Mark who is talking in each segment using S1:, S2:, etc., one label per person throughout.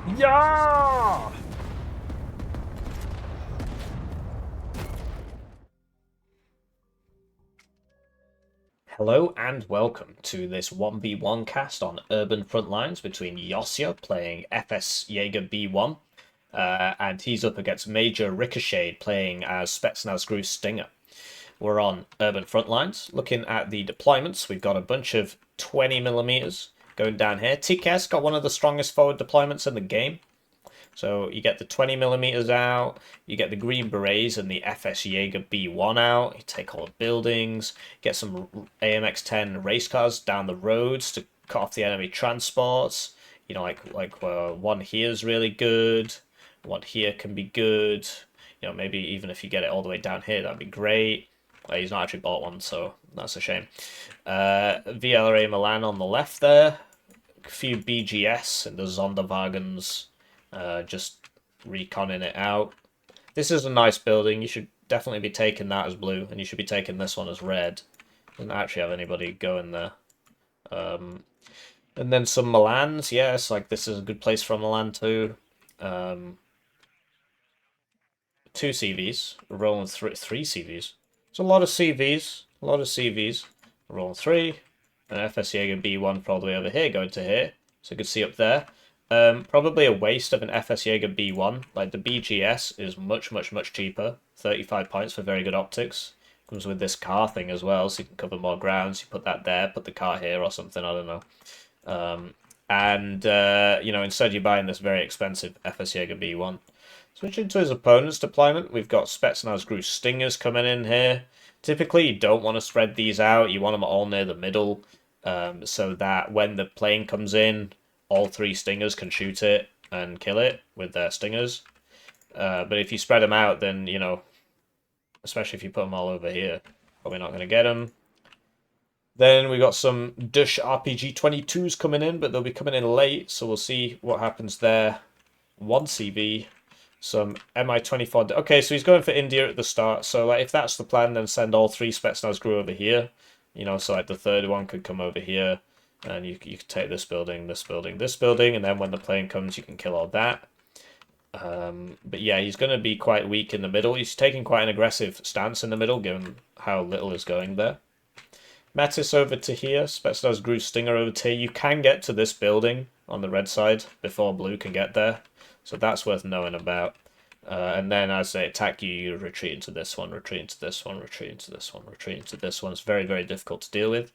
S1: Yeah! Hello and welcome to this 1v1 cast on Urban Frontlines between Yosya playing FS Jaeger B1 and he's up against Major Ricochet playing as Spetsnaz Gru Stinger. We're on Urban Frontlines. Looking at the deployments, we've got a bunch of 20mm going down here. TK's got one of the strongest forward deployments in the game. So you get the 20mm out, you get the Green Berets and the FS Jaeger B1 out, you take all the buildings, get some AMX-10 race cars down the roads to cut off the enemy transports. You know, one here is really good, one here can be good. You know, maybe even if you get it all the way down here, that'd be great. Well, he's not actually bought one, so that's a shame. VLRA Milan on the left there, a few BGS and the Sonderwagens just reconning it out. This is a nice building. You should definitely be taking that as blue, and you should be taking this one as red. Doesn't actually have anybody going there. And then some Milans. Yes, like this is a good place for a Milan too. Um, two CVs. We're rolling three CVs. It's a lot of CVs. A lot of CVs. We're rolling three. An FS Jaeger B1 for all the way over here, going to here. So you can see up there. Probably a waste of an FS Jaeger B1. Like the BGS is much cheaper. 35 points for very good optics. Comes with this car thing as well, so you can cover more grounds. You put that there, put the car here or something, I don't know. You know, instead you're buying this very expensive FS Jaeger B1. Switching to his opponent's deployment, we've got Spetsnaz Gru Stingers coming in here. Typically, you don't want to spread these out. You want them all near the middle, so that when the plane comes in, all three Stingers can shoot it and kill it with their Stingers. But if you spread them out, then, you know, especially if you put them all over here, probably not going to get them. Then we got some Dush RPG 22s coming in, but they'll be coming in late, so we'll see what happens there. One CV, some Mi-24. Okay, so he's going for India at the start. So like, if that's the plan, then send all three Spetsnaz Gru over here. You know, so like the third one could come over here, and you could take this building, this building, this building, and then when the plane comes, you can kill all that. But yeah, he's going to be quite weak in the middle. He's taking quite an aggressive stance in the middle, given how little is going there. Metis over to here, Spetsnaz Gru Stinger over to here. You can get to this building on the red side before blue can get there, so that's worth knowing about. And then as they attack you, you retreat into this one, retreat into this one, retreat into this one, retreat into this one. It's very difficult to deal with.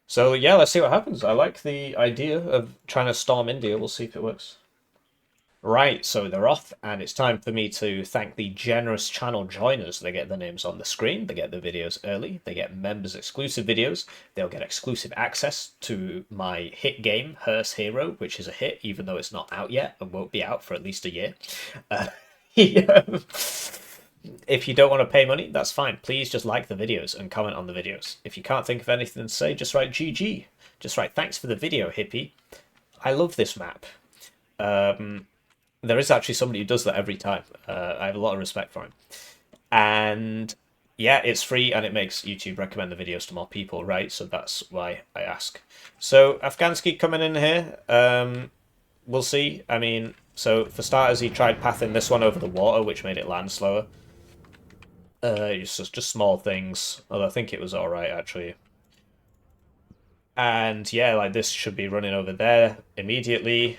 S1: So yeah, let's see what happens. I like the idea of trying to storm India. We'll see if it works. Right, so they're off, and it's time for me to thank the generous channel joiners. They get their names on the screen, they get the videos early, they get members exclusive videos, they'll get exclusive access to my hit game, Hearse Hero, which is a hit, even though it's not out yet and won't be out for at least a year. Yeah. If you don't want to pay money, that's fine. Please just like the videos and comment on the videos. If you can't think of anything to say, just write GG. Just write thanks for the video, Hippie. I love this map. There is actually somebody who does that every time. I have a lot of respect for him. And yeah, it's free and it makes YouTube recommend the videos to more people, right? So that's why I ask. So Afghansky coming in here. We'll see. I mean, so for starters, he tried pathing this one over the water, which made it land slower. It's just small things. Although I think it was all right actually. And yeah, like this should be running over there immediately,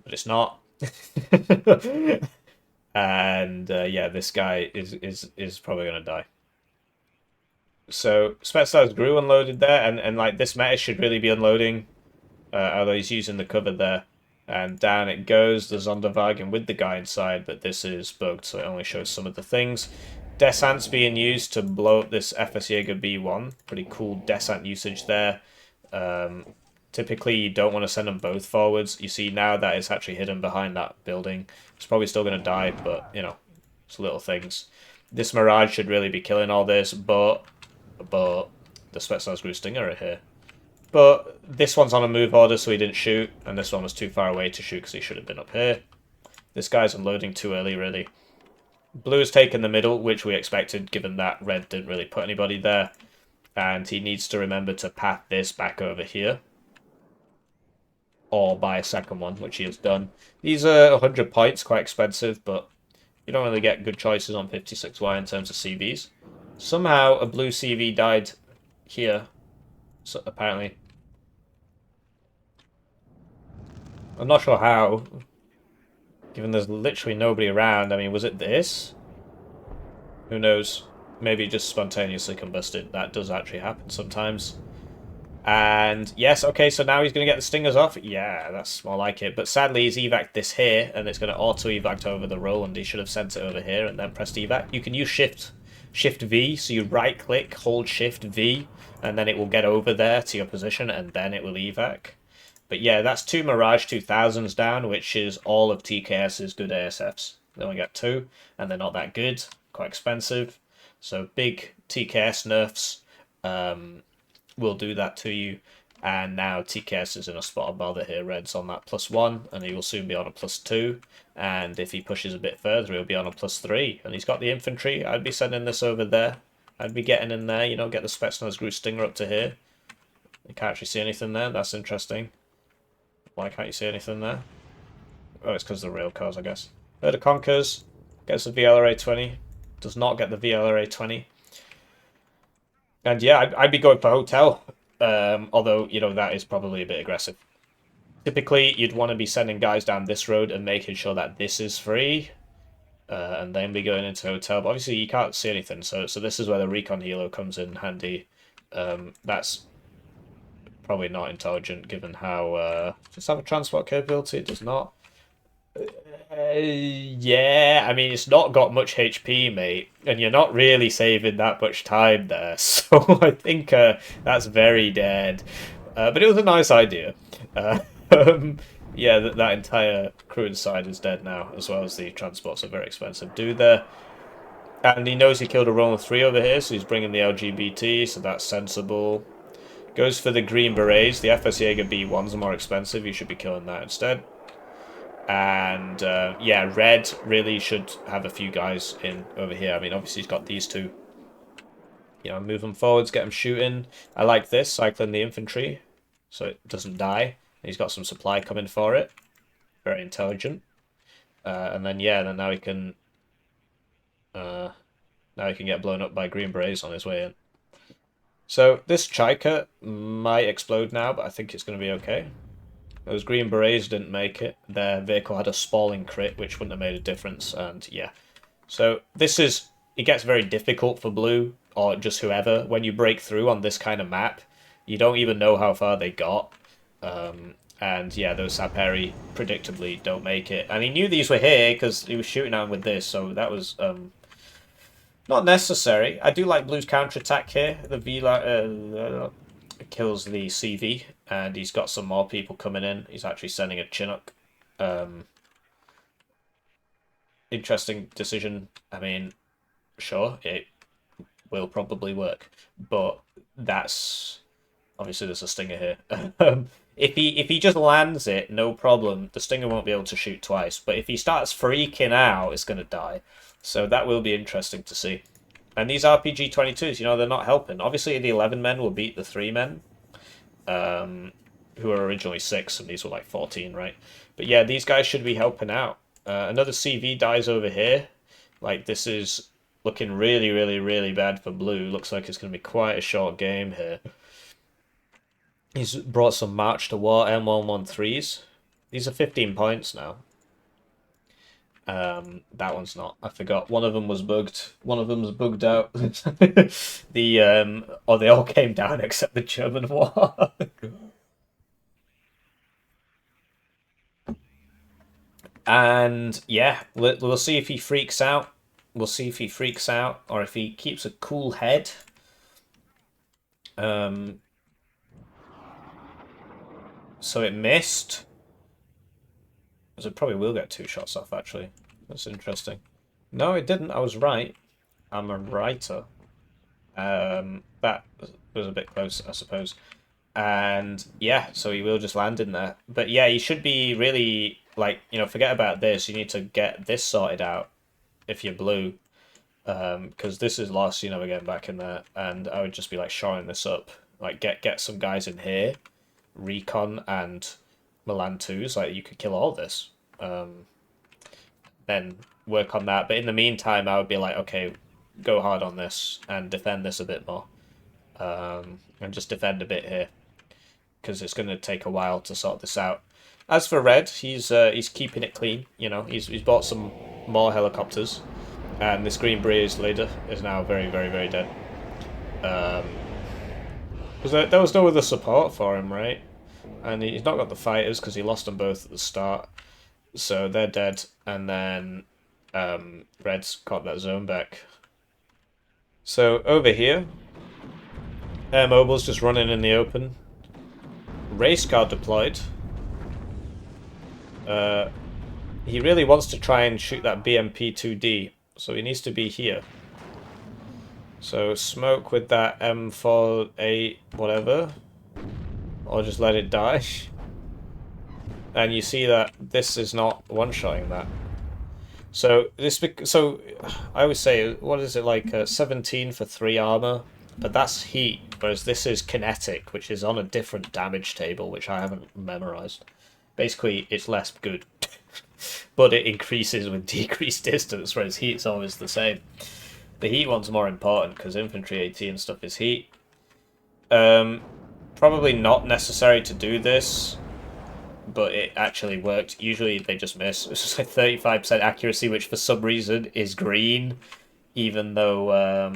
S1: but it's not. And yeah, this guy is probably gonna die. So Spetsnaz Gru unloaded there, and like this meta should really be unloading, although he's using the cover there. And down it goes, the Sonderwagen with the guy inside, but this is bugged, so it only shows some of the things. Desant's being used to blow up this FS Jaeger B1. Pretty cool desant usage there. Typically, you don't want to send them both forwards. You see now that it's actually hidden behind that building. It's probably still going to die, but, you know, it's little things. This Mirage should really be killing all this, but the Spetsnaz Gru Stinger are here. But this one's on a move order, so he didn't shoot, and this one was too far away to shoot because he should have been up here. This guy's unloading too early, really. Blue has taken the middle, which we expected, given that red didn't really put anybody there. And he needs to remember to path this back over here. or buy a second one, which he has done. These are 100 points, quite expensive, but you don't really get good choices on 56Y in terms of CVs. Somehow a blue CV died here, so apparently. I'm not sure how, given there's literally nobody around. I mean, was it this? Who knows? Maybe it just spontaneously combusted. That does actually happen sometimes. And yes, okay, so now he's going to get the stingers off. Yeah, that's more like it. But sadly, he's evac'd this here, and it's going to auto-evac over the roll, and he should have sent it over here and then pressed evac. You can use Shift V, so you right-click, hold Shift V, and then it will get over there to your position, and then it will evac. But yeah, that's two Mirage 2000s down, which is all of TKS's good ASFs. They only get two, and they're not that good, quite expensive. So big TKS nerfs. Will do that to you. And now TKS is in a spot of bother here. Red's on that +1, and he will soon be on a +2. And if he pushes a bit further, he'll be on a +3. And he's got the infantry. I'd be sending this over there. I'd be getting in there, you know, get the Spetsnaz Gru Stinger up to here. You can't actually see anything there. That's interesting. Why can't you see anything there? Oh, it's because of the rail cars, I guess. Herd of Conkers gets the VLRA 20. Does not get the VLRA 20. And yeah, I'd be going for hotel, although, you know, that is probably a bit aggressive. Typically, you'd want to be sending guys down this road and making sure that this is free, and then be going into hotel. But obviously, you can't see anything, so this is where the recon helo comes in handy. That's probably not intelligent, given how... does it have a transport capability? It does not. Yeah, I mean, it's not got much HP, mate, and you're not really saving that much time there, so I think that's very dead. But it was a nice idea. Uh, yeah, that entire crew inside is dead now, as well as the transports are very expensive. Do there. And he knows he killed a Roman 3 over here, so he's bringing the LGBT, so that's sensible. Goes for the Green Berets. The FS Jaeger B1s are more expensive, you should be killing that instead. And yeah, red really should have a few guys in over here. I mean, obviously he's got these two. You know, move them forwards, get them shooting. I like this, cycling the infantry, so it doesn't die. He's got some supply coming for it. Very intelligent. And then yeah, then now he can get blown up by Green Berets on his way in. So this Chaika might explode now, but I think it's going to be okay. Those Green Berets didn't make it. Their vehicle had a spalling crit, which wouldn't have made a difference, and yeah. So this is... It gets very difficult for blue, or just whoever, when you break through on this kind of map. You don't even know how far they got. And yeah, those Saperi predictably don't make it. And he knew these were here, because he was shooting at them with this, so that was... not necessary. I do like blue's counterattack here. The V kills the CV, and he's got some more people coming in. He's actually sending a Chinook. Interesting decision. I mean, sure, it will probably work, but that's obviously there's a Stinger here. If he just lands it, no problem. The Stinger won't be able to shoot twice, but if he starts freaking out, it's gonna die. So that will be interesting to see. And these RPG 22s, you know, they're not helping. Obviously, the 11 men will beat the 3 men, who were originally 6, and these were like 14, right? But yeah, these guys should be helping out. Another CV dies over here. Like, this is looking really, really, really bad for blue. Looks like it's going to be quite a short game here. He's brought some March to War M113s. These are 15 points now. That one's not. I forgot. One of them was bugged. One of them was bugged out. Or they all came down except the German one. And yeah, we'll see if he freaks out. We'll see if he freaks out or if he keeps a cool head. So it missed. So it probably will get 2 shots off, actually. That's interesting. No, it didn't. I was right. I'm a writer. That was a bit close, I suppose. And yeah, so he will just land in there. But yeah, he should be really, like, you know, forget about this. You need to get this sorted out if you're blue. Because this is lost, you know, again back in there. And I would just be like shoring this up. Like get some guys in here, recon and Milan 2s, like you could kill all this. Then work on that. But in the meantime, I would be like, okay, go hard on this and defend this a bit more. And just defend a bit here. Because it's going to take a while to sort this out. As for Red, he's keeping it clean. You know, he's bought some more helicopters. And this Green Breeze leader is now very, very, very dead. Because there was no other support for him, right? And he's not got the fighters because he lost them both at the start. So they're dead. And then Red's got that zone back. So over here, Air Mobile's just running in the open. Race car deployed. He really wants to try and shoot that BMP-2D. So he needs to be here. So smoke with that M48 whatever. Or just let it die. And you see that this is not one-shotting that. So I always say, what is it, like 17 for 3 armor? But that's heat, whereas this is kinetic, which is on a different damage table, which I haven't memorized. Basically, it's less good. But it increases with decreased distance, whereas heat's always the same. The heat one's more important, because infantry AT and stuff is heat. Probably not necessary to do this, but it actually worked. Usually they just miss. It's just like 35% accuracy, which for some reason is green, even though... I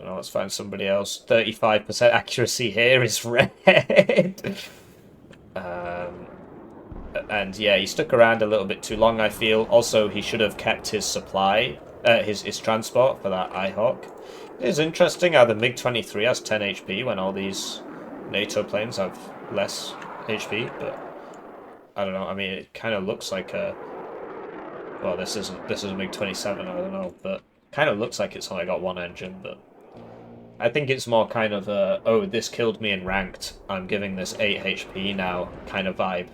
S1: don't know, let's find somebody else. 35% accuracy here is red. And yeah, he stuck around a little bit too long, I feel. Also, he should have kept his supply, his transport for that IHawk. It is interesting how the MiG-23 has 10 HP when all these NATO planes have less HP, but I don't know. I mean, it kind of looks like a... Well, this is a MiG-27, I don't know, but kind of looks like it's only got one engine, but I think it's more kind of a, oh, this killed me in ranked, I'm giving this 8 HP now kind of vibe.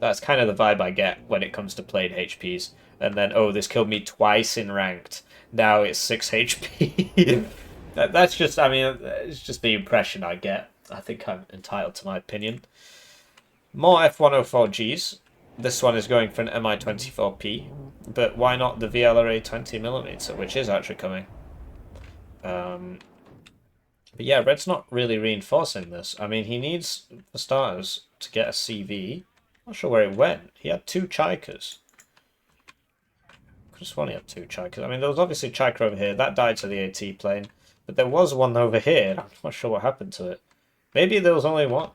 S1: That's kind of the vibe I get when it comes to played HPs. And then, oh, this killed me twice in ranked, now it's 6 HP. That's just, I mean, it's just the impression I get. I think I'm entitled to my opinion. More F-104Gs. This one is going for an Mi-24P, but why not the VLRA 20mm, which is actually coming. But yeah, Red's not really reinforcing this. I mean, he needs, for starters, to get a CV. Not sure where it went. He had 2 Chikers. Could have sworn he had 2 Chikers. I mean, there was obviously Chiker over here. That died to the AT plane. But there was one over here. I'm not sure what happened to it. Maybe there was only one.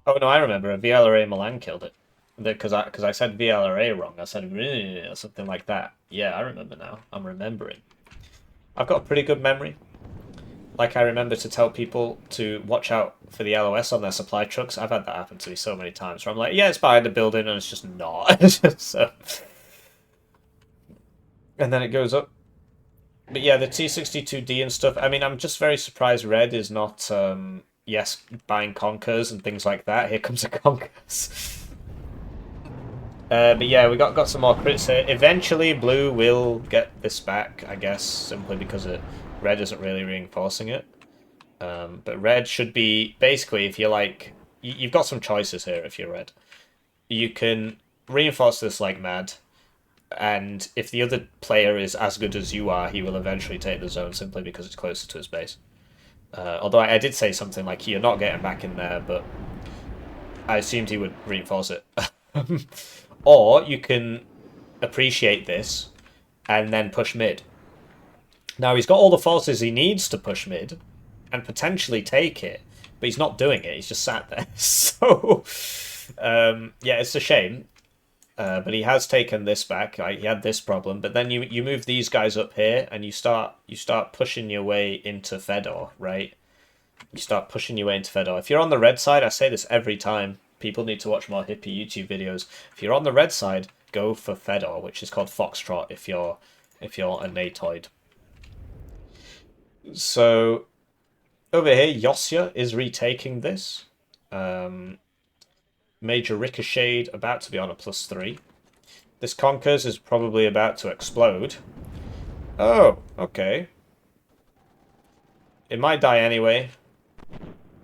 S1: Oh, no, I remember. A VLRA Milan killed it. Because I said VLRA wrong. I said or something like that. Yeah, I remember now. I'm remembering. I've got a pretty good memory. Like, I remember to tell people to watch out for the LOS on their supply trucks. I've had that happen to me so many times where I'm like, yeah, it's behind the building, and it's just not. So... And then it goes up. But yeah, the T-62D and stuff, I mean, I'm just very surprised Red is not, yes, buying Conkers and things like that. Here comes a Conkers. But yeah, we got some more crits here. Eventually, Blue will get this back, I guess, simply because Red isn't really reinforcing it. But Red should be, basically, if you're like, you've got some choices here if you're Red. You can reinforce this like mad, and if the other player is as good as you are, he will eventually take the zone simply because it's closer to his base. Although I did say something like, you're not getting back in there, but I assumed he would reinforce it. Or you can appreciate this and then push mid. Now, he's got all the forces he needs to push mid and potentially take it, but he's not doing it. He's just sat there. So, yeah, it's a shame. But he has taken this back. He had this problem, but then you move these guys up here and you start pushing your way into Fedor, right? You start pushing your way into Fedor. If you're on the red side, I say this every time. People need to watch more Hippie YouTube videos. If you're on the red side, go for Fedor, which is called Foxtrot if you're a Natoid. So over here, Yosya is retaking this. Major Ricochet about to be on a +3. This Conkers is probably about to explode. Oh, okay. It might die anyway.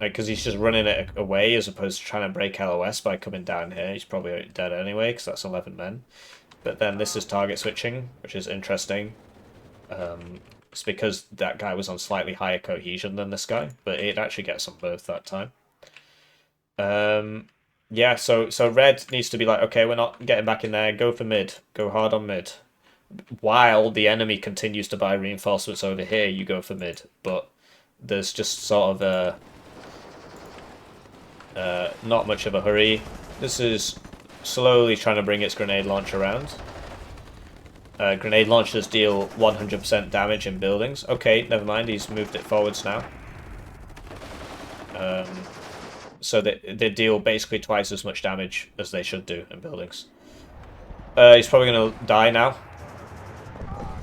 S1: Because he's just running it away as opposed to trying to break LOS by coming down here. He's probably dead anyway, because that's 11 men. But then this is target switching, which is interesting. It's because that guy was on slightly higher cohesion than this guy, but it actually gets them both that time. Yeah, so red needs to be like, okay, we're not getting back in there. Go for mid. Go hard on mid. While the enemy continues to buy reinforcements over here, you go for mid. But there's just sort of a not much of a hurry. This is slowly trying to bring its grenade launcher around. Grenade launchers deal 100% damage in buildings. Okay, never mind, he's moved it forwards now. So they deal basically twice as much damage as they should do in buildings. He's probably going to die now.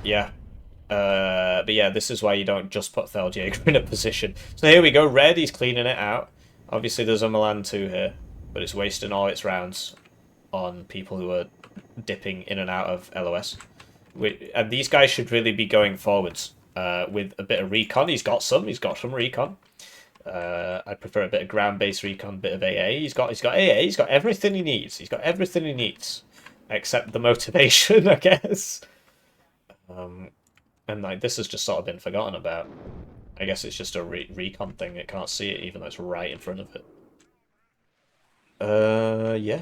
S1: Yeah. But yeah, this is why you don't just put Theljäger in a position. So here we go, red, he's cleaning it out. Obviously there's a Milan 2 here, but it's wasting all its rounds on people who are dipping in and out of LOS. And these guys should really be going forwards with a bit of recon. He's got some recon. I prefer a bit of ground-based recon, bit of AA. He's got AA. He's got everything he needs. He's got everything he needs, except the motivation, I guess. And like this has just sort of been forgotten about. I guess it's just a recon thing. It can't see it, even though it's right in front of it. Yeah.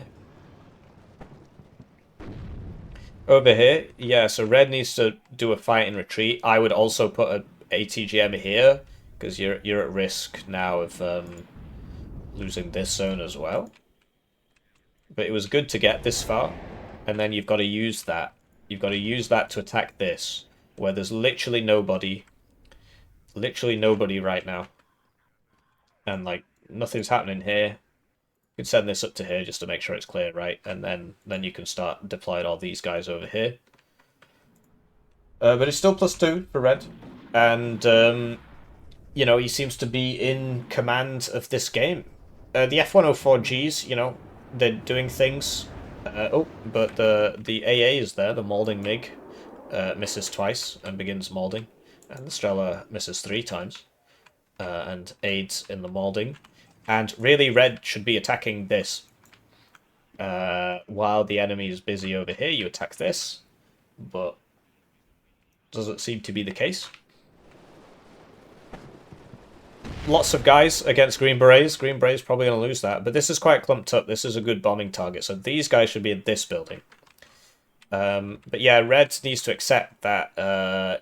S1: Over here, yeah. So red needs to do a fight and retreat. I would also put a ATGM here because you're at risk now of losing this zone as well. But it was good to get this far, and then you've got to use that. You've got to use that to attack this, where there's literally nobody right now, and like nothing's happening here. You can send this up to here just to make sure it's clear, right? And then you can start deploying all these guys over here. But it's still +2 for red, and you know, he seems to be in command of this game. The F-104Gs, you know, they're doing things. But the AA is there, the Maulding MiG, misses twice and begins maulding. And the Strela misses 3 times and aids in the maulding. And really, red should be attacking this. While the enemy is busy over here, you attack this. But doesn't seem to be the case. Lots of guys against Green Berets. Green Berets probably going to lose that. But this is quite clumped up. This is a good bombing target. So these guys should be in this building. But yeah, red needs to accept that,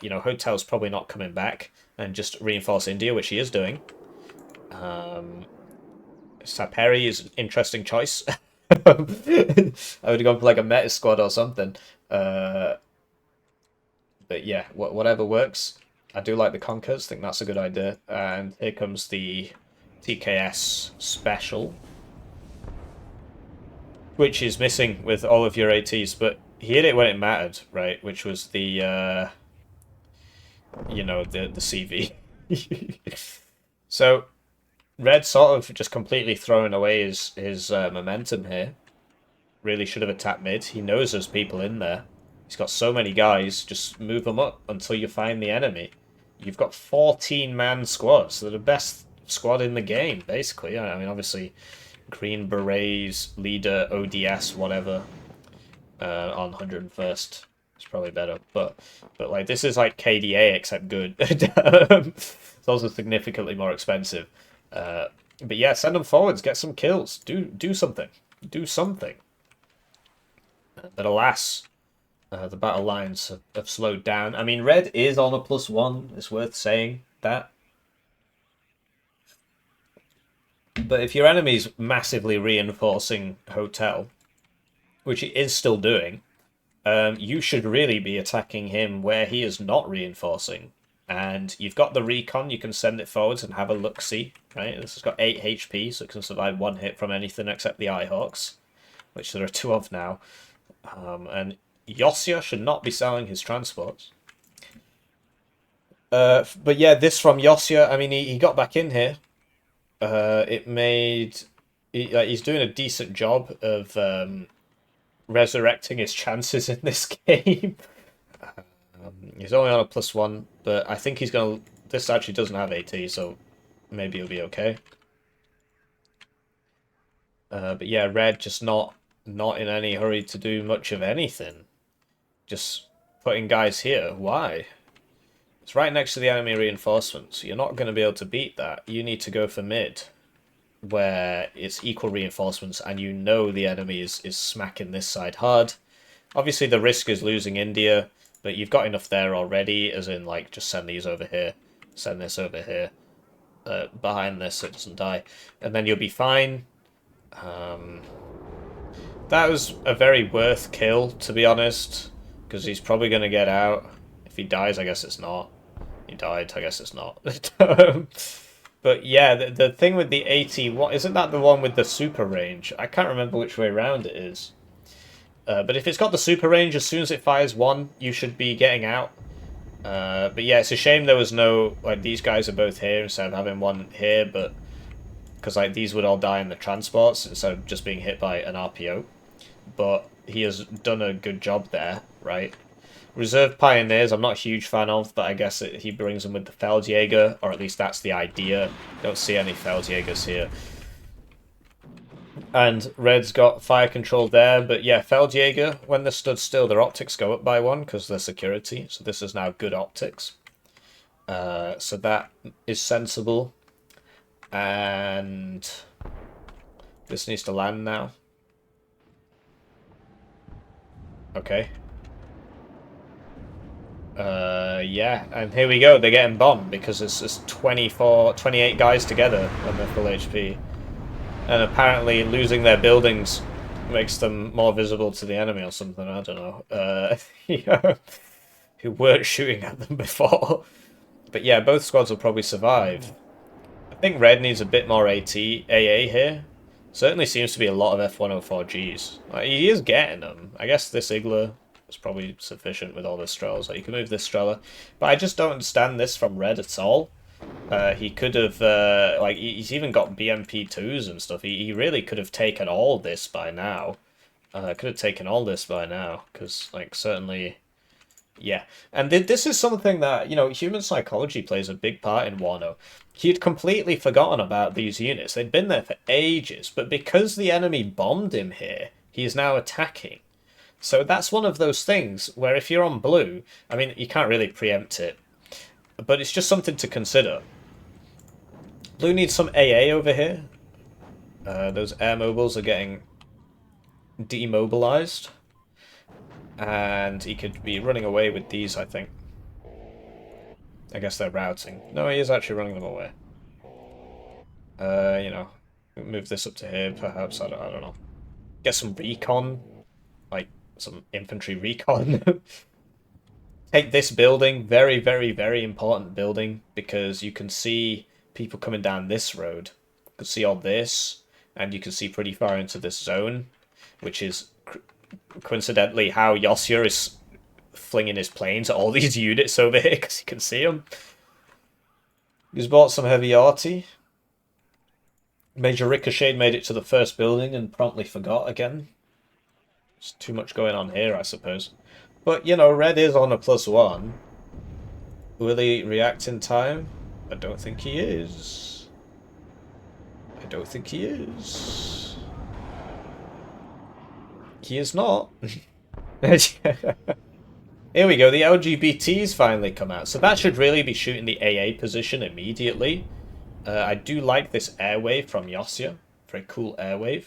S1: you know, Hotel's probably not coming back. And just reinforce India, which he is doing. Saperi is an interesting choice. I would have gone for like a meta squad or something. But yeah, whatever works. I do like the Conkers, think that's a good idea. And here comes the TKS special, which is missing with all of your ATs, but he hit it when it mattered, right? Which was the, you know, the CV. So, red sort of just completely throwing away his momentum here. Really should have attacked mid. He knows there's people in there. He's got so many guys, just move them up until you find the enemy. You've got 14-man squads. They're the best squad in the game, basically. I mean, obviously, Green Berets, Leader, ODS, whatever, on 101st is probably better. But like, this is like KDA, except good. It's also significantly more expensive. But yeah, send them forwards, get some kills. Do something. Do something. But alas... the battle lines have slowed down. I mean, red is on a +1. It's worth saying that. But if your enemy's massively reinforcing Hotel, which it is still doing, you should really be attacking him where he is not reinforcing. And you've got the recon, you can send it forwards and have a look-see, right? This has got 8 HP, so it can survive 1 hit from anything except the Eyehawks, which there are 2 of now. And Yosya should not be selling his transports. But yeah, this from Yosya, I mean, he got back in here. It made... he's doing a decent job of resurrecting his chances in this game. He's only on a +1, but I think he's going to... This actually doesn't have AT, so maybe he'll be okay. But yeah, red just not in any hurry to do much of anything. Just putting guys here. Why? It's right next to the enemy reinforcements. You're not going to be able to beat that. You need to go for mid, where it's equal reinforcements, and you know the enemy is smacking this side hard. Obviously, the risk is losing India, but you've got enough there already, as in, like, just send these over here, send this over here, behind this so it doesn't die, and then you'll be fine. That was a very worth kill, to be honest, because he's probably going to get out. If he dies, I guess it's not. He died, I guess it's not. But yeah, the thing with the 80, what isn't that the one with the super range? I can't remember which way around it is. But if it's got the super range, as soon as it fires one, you should be getting out. But yeah, it's a shame there was no, like, these guys are both here instead of having one here, but because like these would all die in the transports instead of just being hit by an RPO. But he has done a good job there, right? Reserve Pioneers, I'm not a huge fan of, but I guess he brings them with the Feldjäger, or at least that's the idea. Don't see any Feldjägers here. And red's got fire control there, but yeah, Feldjäger, when they're stood still, their optics go up by one because they're security, so this is now good optics. So that is sensible. And this needs to land now. Okay. Yeah, and here we go. They're getting bombed because it's 28 guys together when they're full HP. And apparently losing their buildings makes them more visible to the enemy or something, I don't know. Yeah, who weren't shooting at them before. But yeah, both squads will probably survive. I think red needs a bit more AA here. Certainly seems to be a lot of F104Gs. Like, he is getting them. I guess this Igla is probably sufficient with all the Strellas. Like, you can move this Strela. But I just don't understand this from red at all. He could have, like, he's even got BMP2s and stuff. He really could have taken all this by now. Could have taken all this by now. Because, like, certainly... Yeah, and this is something that, you know, human psychology plays a big part in Warno. He'd completely forgotten about these units. They'd been there for ages, but because the enemy bombed him here, he is now attacking. So that's one of those things where if you're on blue, I mean, you can't really preempt it, but it's just something to consider. Blue needs some AA over here. Those air mobiles are getting demobilized. And he could be running away with these, I think. I guess they're routing. No, he is actually running them away. You know, move this up to here, perhaps. I don't know. Get some recon. Like, some infantry recon. Take this building. Very, very, very important building. Because you can see people coming down this road. You can see all this. And you can see pretty far into this zone. Which is... coincidentally how Yosya is flinging his planes at all these units over here because you can see them. He's bought some heavy arty. Major Ricochet made it to the first building and promptly forgot again. There's too much going on here, I suppose. But, you know, red is on a +1. Will he react in time? I don't think he is. I don't think he is. He is not. Here we go, the LGBTs finally come out. So that should really be shooting the AA position immediately. I do like this airwave from Yosya. Very cool airwave.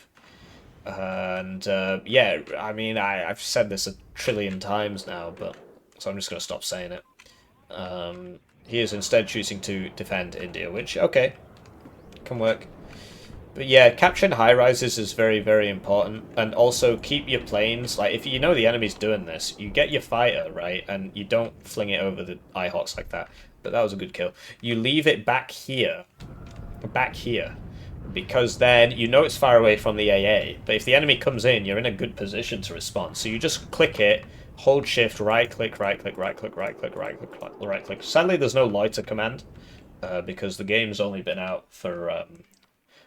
S1: And yeah, I mean, I've said this a trillion times now, but so I'm just going to stop saying it. He is instead choosing to defend India, which, okay, can work. But yeah, capturing high-rises is very, very important. And also, keep your planes... Like, if you know the enemy's doing this, you get your fighter, right? And you don't fling it over the IHOCs like that. But that was a good kill. You leave it back here. Back here. Because then, you know it's far away from the AA. But if the enemy comes in, you're in a good position to respond. So you just click it, hold shift, right-click, right-click, right-click, right-click, right-click, right-click. Sadly, there's no loiter command. Because the game's only been out for...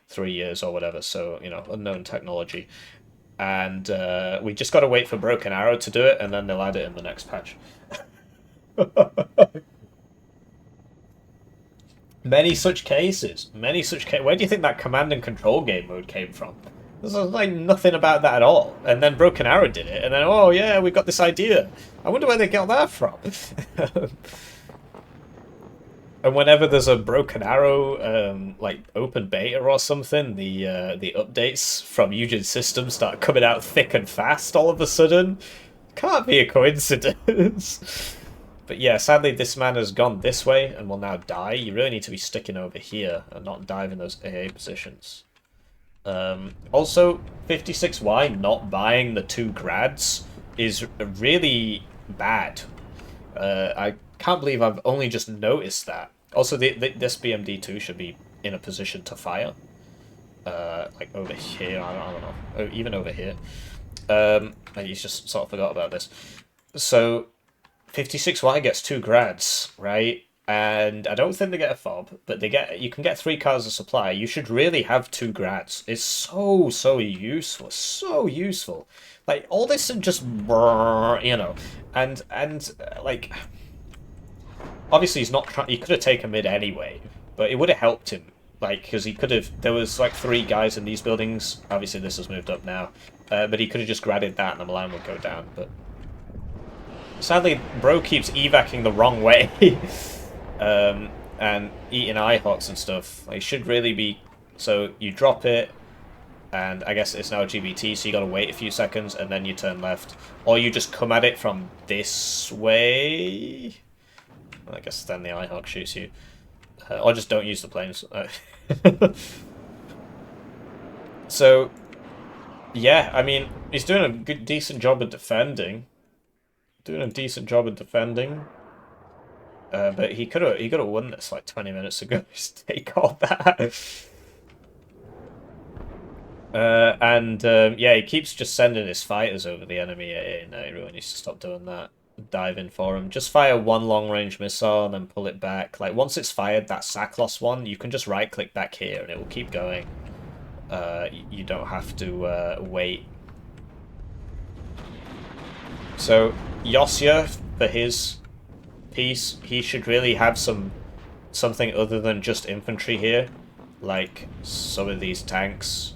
S1: 3 years or whatever, so, you know, unknown technology. And we just got to wait for Broken Arrow to do it, and then they'll add it in the next patch. Many such cases. Many such cases. Where do you think that command and control game mode came from? There's like nothing about that at all. And then Broken Arrow did it, and then, oh yeah, we've got this idea. I wonder where they got that from. And whenever there's a Broken Arrow, like open beta or something, the updates from Eugen Systems start coming out thick and fast all of a sudden. Can't be a coincidence. But yeah, sadly this man has gone this way and will now die. You really need to be sticking over here and not diving those AA positions. Also, 56Y not buying the 2 grads is really bad. I can't believe I've only just noticed that. Also, this BMD2 should be in a position to fire. Like over here, I don't know. Oh, even over here. He's just sort of forgot about this. So, 56Y gets 2 grads, right? And I don't think they get a fob, but you can get 3 cars of supply. You should really have 2 grads. It's so useful, so useful. Like all this and just, you know, and like obviously he's not trying. He could have taken mid anyway, but it would have helped him. Like because he could have. There was like 3 guys in these buildings. Obviously this has moved up now, but he could have just gradded that and the Milan would go down. But sadly, bro keeps evacing the wrong way. And eating IHOCs and stuff. It should really be... So you drop it, and I guess it's now GBT, so you gotta wait a few seconds, and then you turn left. Or you just come at it from this way. I guess then the IHOC shoots you. Or just don't use the planes. So, yeah, I mean, he's doing a decent job of defending. But he could have won this like 20 minutes ago. Just take all that. Yeah, he keeps just sending his fighters over the enemy. No, everyone needs to stop doing that. Dive in for him. Just fire 1 long-range missile and then pull it back. Like once it's fired, that Saklos one, you can just right-click back here and it will keep going. You don't have to wait. So Yosya, for his piece, he should really have something other than just infantry here. Like some of these tanks,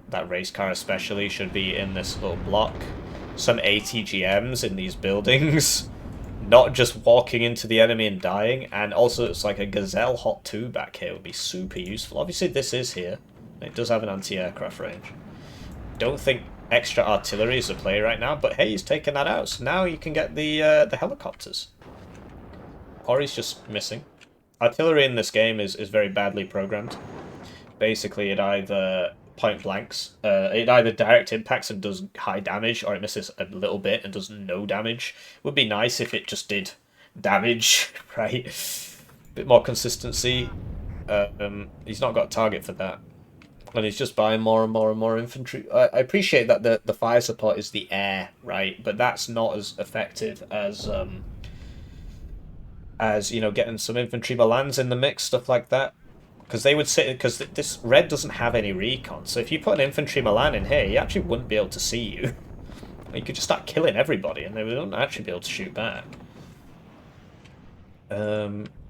S1: that race car especially, should be in this little block. Some ATGMs in these buildings, not just walking into the enemy and dying. And also it's like a Gazelle Hot 2 back here would be super useful. Obviously this is here. It does have an anti-aircraft range. Don't think extra artillery is a play right now, but hey, he's taken that out. So now you can get the helicopters. Or he's just missing. Artillery in this game is very badly programmed. Basically, it either point blanks, it either direct impacts and does high damage, or it misses a little bit and does no damage. Would be nice if it just did damage, right? Bit more consistency. He's not got a target for that. And he's just buying more and more and more infantry. I appreciate that the fire support is the air, right? But that's not as effective as you know, getting some infantry Milans in the mix, stuff like that. Because they would sit, because this red doesn't have any recon. So if you put an infantry Milan in here, he actually wouldn't be able to see you. You could just start killing everybody, and they wouldn't actually be able to shoot back.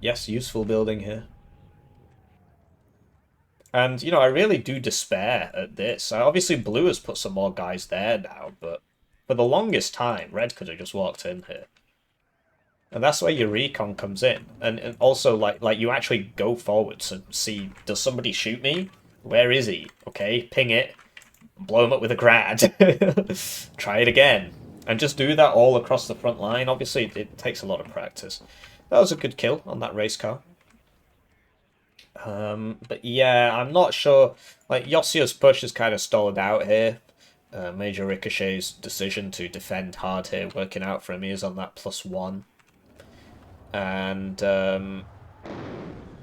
S1: Yes, useful building here. And, you know, I really do despair at this. Obviously, blue has put some more guys there now, but for the longest time, red could have just walked in here. And that's where your recon comes in. And also, like you actually go forwards and see, does somebody shoot me? Where is he? Okay, ping it. Blow him up with a grad. Try it again. And just do that all across the front line. Obviously, it takes a lot of practice. That was a good kill on that race car. But yeah, I'm not sure. Like, Yosya's push is kind of stalled out here. Major Ricochet's decision to defend hard here, working out for him. He is on that +1. And,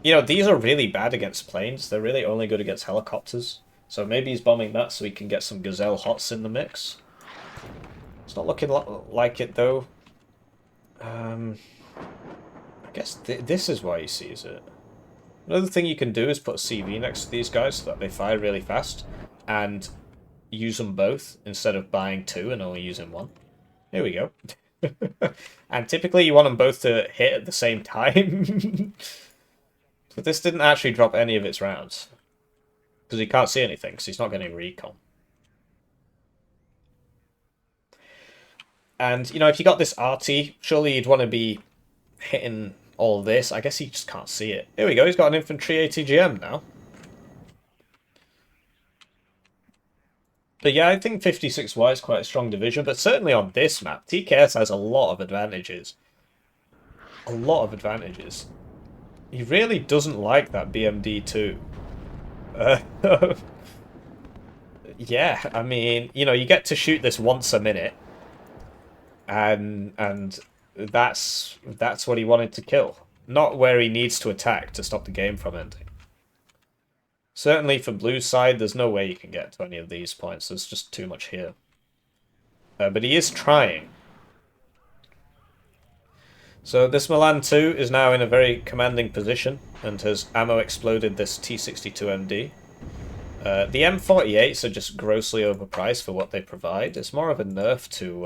S1: you know, these are really bad against planes. They're really only good against helicopters. So maybe he's bombing that so he can get some Gazelle Hots in the mix. It's not looking like it, though. I guess this is why he sees it. Another thing you can do is put a CV next to these guys so that they fire really fast. And use them both instead of buying 2 and only using 1. Here we go. And typically you want them both to hit at the same time. But this didn't actually drop any of its rounds. Because he can't see anything, because he's not getting recon. And, you know, if you got this RT, surely you'd want to be hitting all this. I guess he just can't see it. Here we go, he's got an infantry ATGM now. But yeah, I think 56Y is quite a strong division, but certainly on this map, TKS has a lot of advantages. A lot of advantages. He really doesn't like that BMD2. Yeah, I mean, you know, you get to shoot this once a minute, and that's what he wanted to kill. Not where he needs to attack to stop the game from ending. Certainly for Blue's side, there's no way you can get to any of these points. There's just too much here. But he is trying. So this Milan 2 is now in a very commanding position and has ammo exploded this T62MD. The M48s are just grossly overpriced for what they provide. It's more of a nerf to...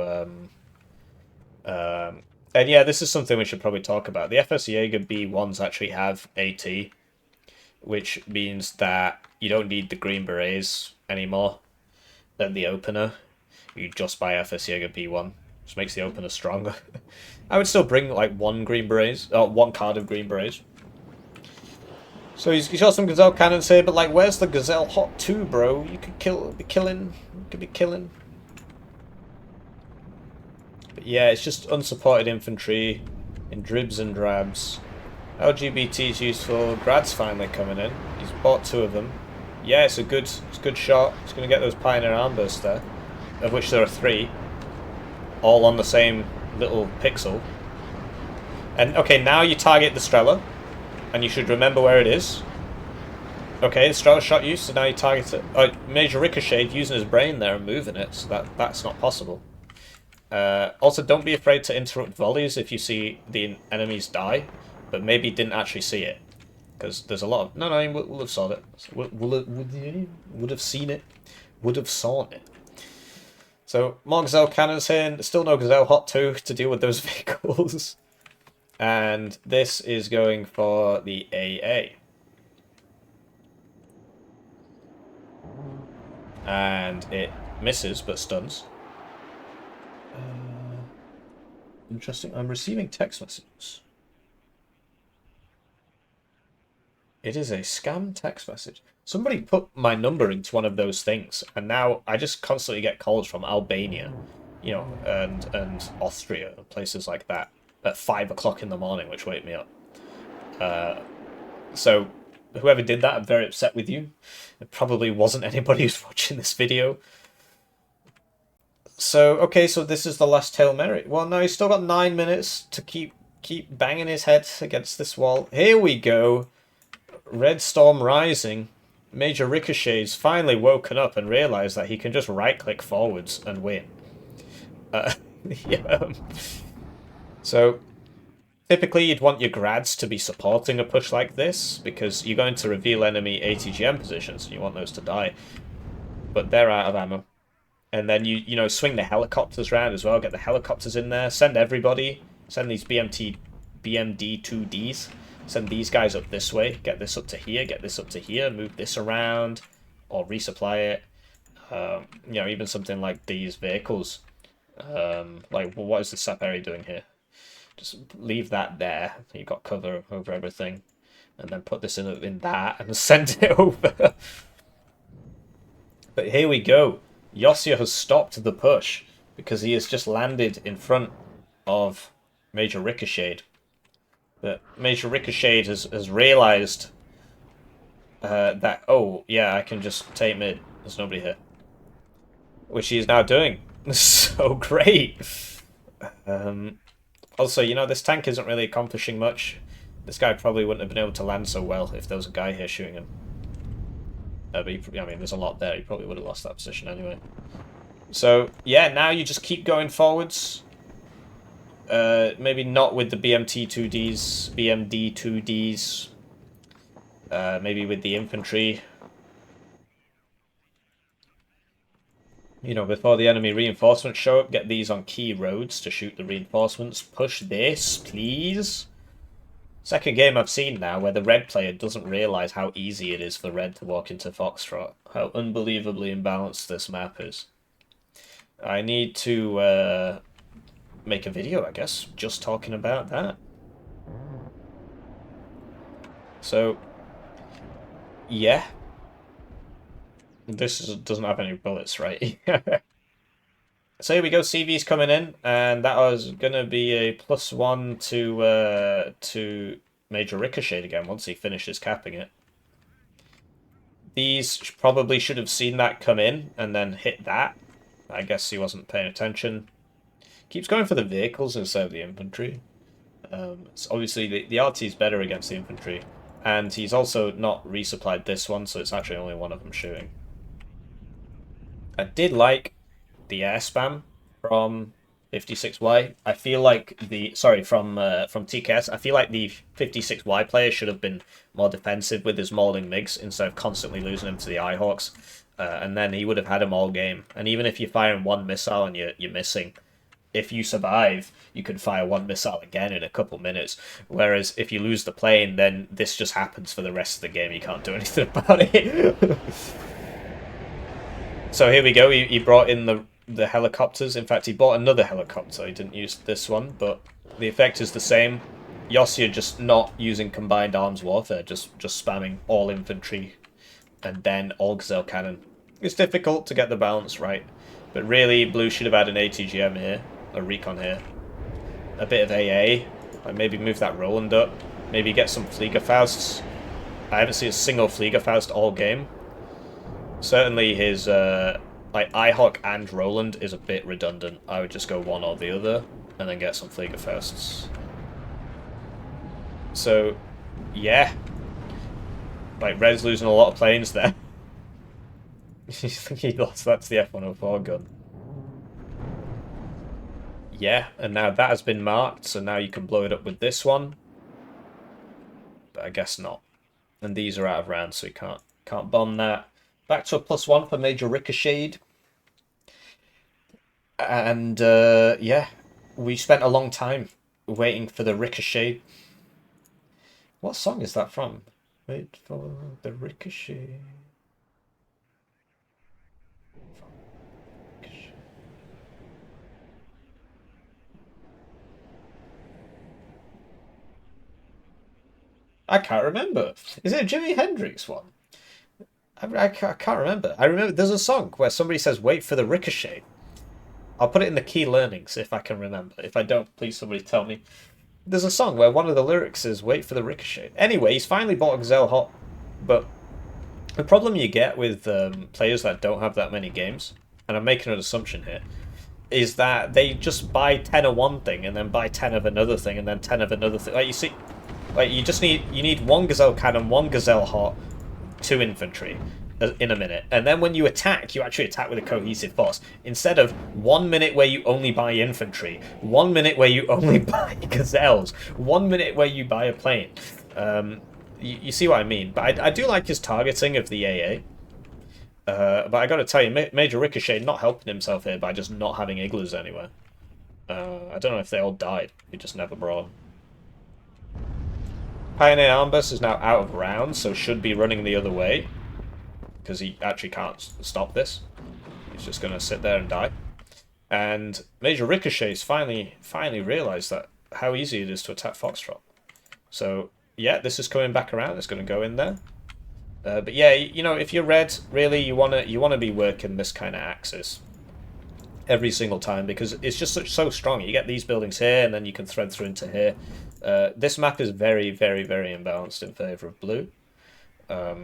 S1: and yeah, this is something we should probably talk about. The FS Jaeger B1s actually have AT, which means that you don't need the Green Berets anymore than the opener. You just buy FS Jaeger B1, which makes the opener stronger. I would still bring like one Green Berets, or one card of Green Berets. So he's got some Gazelle cannons here, but like, where's the Gazelle Hot 2, bro? You could be killing. But yeah, it's just unsupported infantry in dribs and drabs. LGBT is useful. Grad's finally coming in. He's bought 2 of them. Yeah, it's a good shot. He's going to get those Pioneer Armbursts there, of which there are 3, all on the same little pixel. And okay, now you target the Strela, and you should remember where it is. Okay, the Strela shot you, so now you target it. Oh, Major Ricochet using his brain there and moving it, so that's not possible. Also, don't be afraid to interrupt volleys if you see the enemies die, but maybe didn't actually see it, because there's a lot of... No, we'll have saw it. Would have seen it. Would have saw it. So, more Gazelle cannons here, and still no Gazelle Hot 2 to deal with those vehicles. And this is going for the AA. And it misses, but stuns. Interesting. I'm receiving text messages. It is a scam text message. Somebody put my number into one of those things, and now I just constantly get calls from Albania, you know, and Austria, and places like that, at 5 o'clock in the morning, which wake me up. So, whoever did that, I'm very upset with you. It probably wasn't anybody who's watching this video. So, okay, so this is the last Hail Mary. Well, no, he's still got 9 minutes to keep banging his head against this wall. Here we go. Red Storm Rising. Major Ricochet's finally woken up and realised that he can just right-click forwards and win. Yeah. So, typically you'd want your grads to be supporting a push like this, because you're going to reveal enemy ATGM positions, and you want those to die. But they're out of ammo. And then you know, swing the helicopters around as well, get the helicopters in there, send everybody, send these BMD2Ds, send these guys up this way, get this up to here, get this up to here, move this around, or resupply it. You know, even something like these vehicles. Like, well, what is the Saperi doing here? Just leave that there, you've got cover over everything, and then put this in that, and send it over. But here we go. Yosya has stopped the push because he has just landed in front of Major Ricochet. But Major Ricochet has realised that, oh, yeah, I can just take mid. There's nobody here. Which he is now doing. So great. Also, you know, this tank isn't really accomplishing much. This guy probably wouldn't have been able to land so well if there was a guy here shooting him. But I mean, there's a lot there. He probably would have lost that position anyway. So, yeah, now you just keep going forwards. Maybe not with the BMD2Ds. Maybe with the infantry. You know, before the enemy reinforcements show up, get these on key roads to shoot the reinforcements. Push this, please. Second game I've seen now where the red player doesn't realise how easy it is for red to walk into Foxtrot. How unbelievably imbalanced this map is. I need to make a video, I guess, just talking about that. So, yeah. Doesn't have any bullets, right? So here we go, CV's coming in, and that was gonna be a +1 to Major Ricochet again once he finishes capping it. These probably should have seen that come in and then hit that. I guess he wasn't paying attention. Keeps going for the vehicles instead of the infantry. It's obviously, the RT is better against the infantry. And he's also not resupplied this one, so it's actually only one of them shooting. I did like the air spam from 56Y. I feel like from TKS. I feel like the 56Y player should have been more defensive with his mauling MiGs instead of constantly losing them to the Eyehawks. And then he would have had them all game. And even if you're firing one missile and you're missing, if you survive, you can fire one missile again in a couple minutes. Whereas if you lose the plane, then this just happens for the rest of the game. You can't do anything about it. So here we go. He brought in the helicopters. In fact, he bought another helicopter. He didn't use this one, but the effect is the same. Yosya just not using combined arms warfare, just spamming all infantry and then all gazelle cannon. It's difficult to get the balance right, but really, blue should have had an ATGM here, a recon here, a bit of AA. Like maybe move that Roland up, maybe get some Fliegerfausts. I haven't seen a single Fliegerfaust all game. Certainly his like Eyehawk and Roland is a bit redundant. I would just go one or the other and then get some Fliegerfausts. So, yeah. Like, Red's losing a lot of planes there. I think he lost that to the F-104 gun. Yeah, and now that has been marked, so now you can blow it up with this one. But I guess not. And these are out of rounds, so you can't bomb that. Back to a +1 for Major Ricochet. And, yeah, we spent a long time waiting for the Ricochet. What song is that from? Wait for the Ricochet. I can't remember. Is it a Jimi Hendrix one? I can't remember. I remember there's a song where somebody says, wait for the Ricochet. I'll put it in the key learnings if I can remember. If I don't, please somebody tell me. There's a song where one of the lyrics is, wait for the Ricochet. Anyway, he's finally bought a Gazelle Hot. But the problem you get with players that don't have that many games, and I'm making an assumption here, is that they just buy 10 of one thing and then buy 10 of another thing and then 10 of another thing. Like, you see, like, you need one Gazelle Cannon, one Gazelle Hot, 2 infantry in a minute, and then when you attack, you actually attack with a cohesive force instead of 1 minute where you only buy infantry, 1 minute where you only buy gazelles, 1 minute where you buy a plane. You see what I mean? But I do like his targeting of the AA. But I gotta tell you, Major Ricochet not helping himself here by just not having igloos anywhere. I don't know if they all died. He just never brought them. Pioneer Armbus is now out of rounds, so should be running the other way. Because he actually can't stop this. He's just going to sit there and die. And Major Ricochet's finally realised that how easy it is to attack Foxtrot. So, yeah, this is coming back around. It's going to go in there. But yeah, you know, if you're red, really, you wanna be working this kind of axis every single time because it's just so strong. You get these buildings here, and then you can thread through into here. This map is very, very, very imbalanced in favour of blue.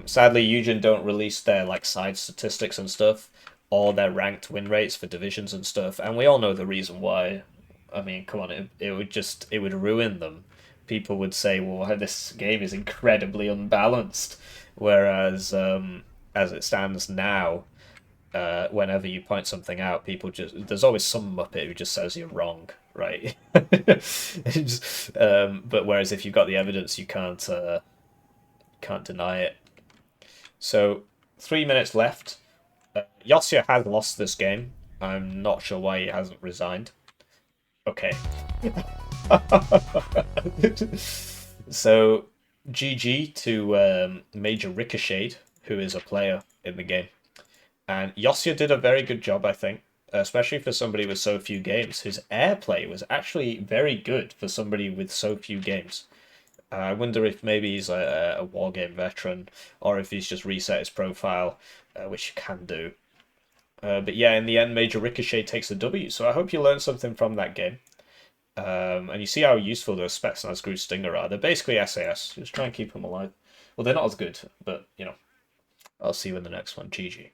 S1: Sadly, Eugen don't release their like side statistics and stuff, or their ranked win rates for divisions and stuff, and we all know the reason why. I mean, come on, it would ruin them. People would say, well, this game is incredibly unbalanced, whereas as it stands now, whenever you point something out, there's always some muppet who just says you're wrong, right? But whereas if you've got the evidence, you can't deny it. So 3 minutes left. Yosya has lost this game. I'm not sure why he hasn't resigned. Okay. So GG to Major Ricochet, who is a player in the game. And Yosya did a very good job, I think. especially for somebody with so few games. His airplay was actually very good for somebody with so few games. I wonder if maybe he's a war game veteran, or if he's just reset his profile, which you can do. But yeah, in the end, Major Ricochet takes the W. So I hope you learned something from that game. And you see how useful those Spetsnaz Gru Stinger are. They're basically SAS. Just try and keep them alive. Well, they're not as good, but, you know, I'll see you in the next one. GG.